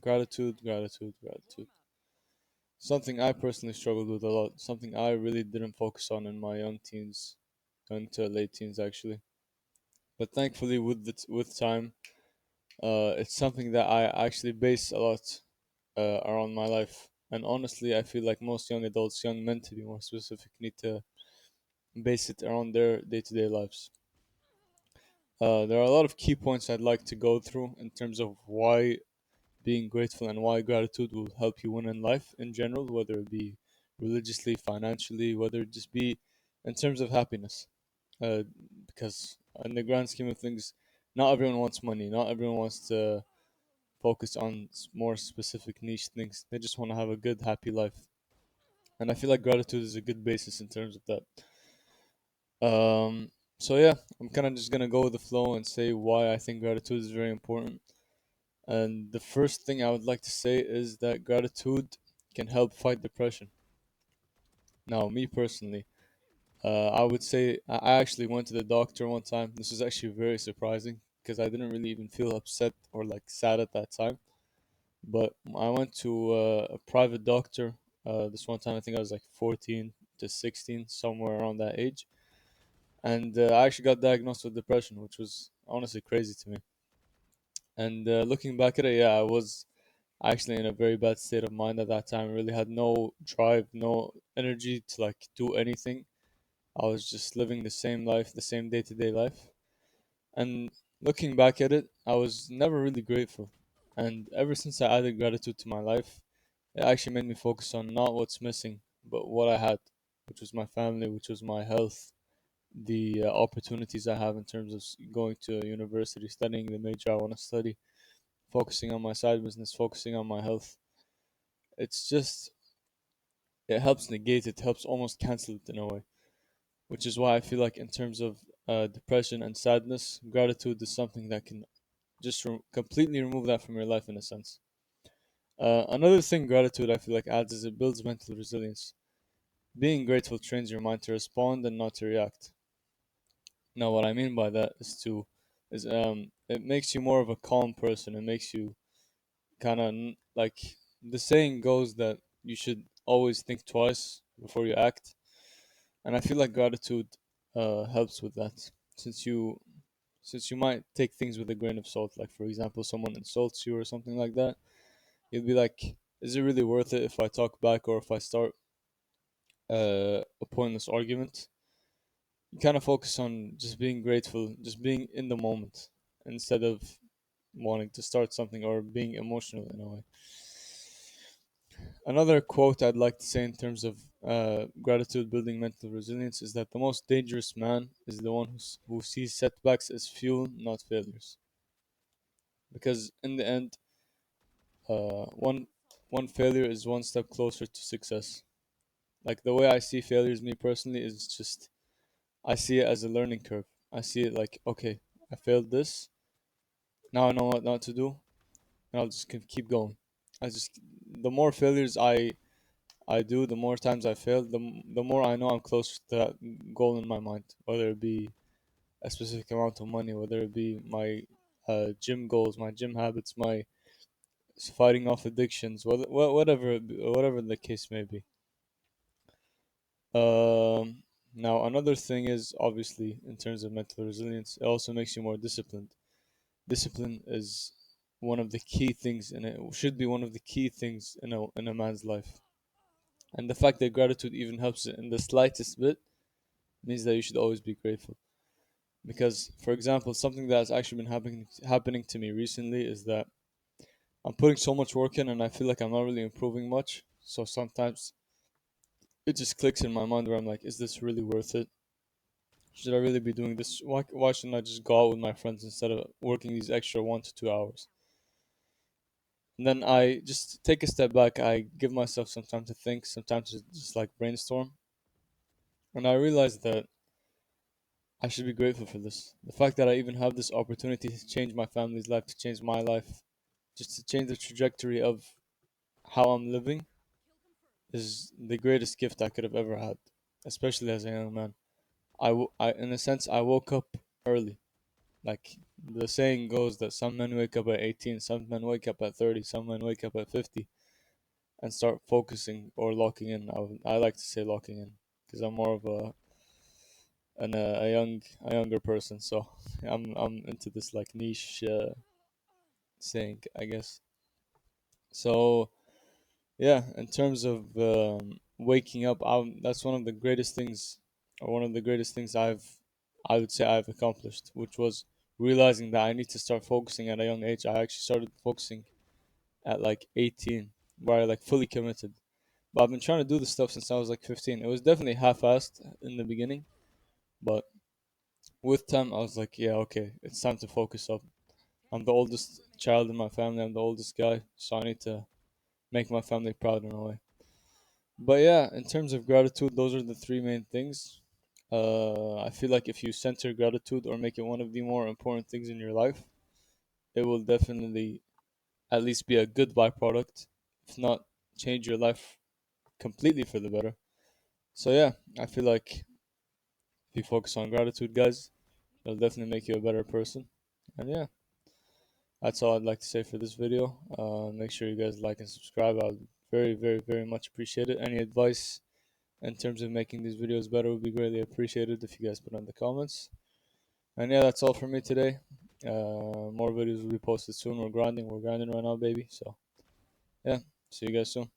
Gratitude, gratitude, gratitude. Something I personally struggled with a lot. Something I really didn't focus on in my young teens, into late teens actually. But thankfully, with time, it's something that I actually base a lot around my life. And honestly, I feel like most young adults, young men to be more specific, need to base it around their day-to-day lives. There are a lot of key points I'd like to go through in terms of why being grateful and why gratitude will help you win in life in general, whether it be religiously, financially, whether it just be in terms of happiness. Uh, because in the grand scheme of things, not everyone wants money. Not everyone wants to focus on more specific niche things. They just want to have a good, happy life. And I feel like gratitude is a good basis in terms of that. So yeah, I'm kind of just gonna go with the flow and say why I think gratitude is very important. And the first thing I would like to say is that gratitude can help fight depression. Now, me personally, I would say I actually went to the doctor one time. This was actually very surprising because I didn't really even feel upset or like sad at that time. But I went to a private doctor this one time. I think I was like 14 to 16, somewhere around that age. And I actually got diagnosed with depression, which was honestly crazy to me. And looking back at it, yeah, I was actually in a very bad state of mind at that time. I really had no drive, no energy to like do anything. I was just living the same life, the same day to day life. And looking back at it, I was never really grateful. And ever since I added gratitude to my life, it actually made me focus on not what's missing, but what I had, which was my family, which was my health, the opportunities I have in terms of going to a university, studying the major I want to study, focusing on my side business, focusing on my health. It's just, it helps negate it, helps almost cancel it in a way, which is why I feel like, in terms of depression and sadness, gratitude is something that can just completely remove that from your life in a sense. Another thing gratitude I feel like adds is it builds mental resilience. Being grateful trains your mind to respond and not to react. Now, what I mean by that is it makes you more of a calm person. It makes you kind of like, the saying goes that you should always think twice before you act, and I feel like gratitude helps with that. Since you since you might take things with a grain of salt, like for example, someone insults you or something like that, you'll be like, is it really worth it if I talk back or if I start a pointless argument? You kind of focus on just being grateful, just being in the moment, instead of wanting to start something or being emotional in a way. Another quote I'd like to say in terms of gratitude building mental resilience is that the most dangerous man is the one who sees setbacks as fuel, not failures. Because in the end, one failure is one step closer to success. Like the way I see failures, me personally, is just, I see it as a learning curve. I see it like, okay, I failed this. Now I know what not to do, and I'll just keep going. I just The more failures I do, the more times I fail, the more I know I'm close to that goal in my mind. Whether it be a specific amount of money, whether it be my gym goals, my gym habits, my fighting off addictions, whatever the case may be. Now another thing is, obviously, in terms of mental resilience, it also makes you more disciplined. Discipline is one of the key things, and it should be one of the key things in a man's life. And the fact that gratitude even helps it in the slightest bit means that you should always be grateful. Because, for example, something that's actually been happening to me recently is that I'm putting so much work in, and I feel like I'm not really improving much. So sometimes it just clicks in my mind where I'm like, is this really worth it? Should I really be doing this? Why shouldn't I just go out with my friends instead of working these extra 1 to 2 hours? And then I just take a step back. I give myself some time to think, some time to just like brainstorm. And I realize that I should be grateful for this. The fact that I even have this opportunity to change my family's life, to change my life, just to change the trajectory of how I'm living, is the greatest gift I could have ever had, especially as a young man. In a sense, I woke up early. Like the saying goes that some men wake up at 18, some men wake up at 30, some men wake up at 50 and start focusing or locking in. I like to say locking in because I'm more of a younger person, so I'm into this like niche saying, I guess. So yeah, in terms of waking up, that's one of the greatest things, or one of the greatest things I would say I've accomplished, which was realizing that I need to start focusing at a young age. I actually started focusing at like 18, where I like fully committed. But I've been trying to do this stuff since I was like 15. It was definitely half-assed in the beginning, but with time I was like, yeah, okay, it's time to focus up. I'm the oldest child in my family. I'm the oldest guy, so I need to make my family proud in a way. But yeah, in terms of gratitude, those are the three main things. I feel like if you center gratitude or make it one of the more important things in your life, it will definitely at least be a good byproduct, if not change your life completely for the better. So yeah, I feel like if you focus on gratitude, guys, it'll definitely make you a better person. And yeah, that's all I'd like to say for this video. Make sure you guys like and subscribe. I would very, very, very much appreciate it. Any advice in terms of making these videos better would be greatly appreciated if you guys put in the comments. And yeah, that's all for me today. More videos will be posted soon. We're grinding right now, baby. So yeah, see you guys soon.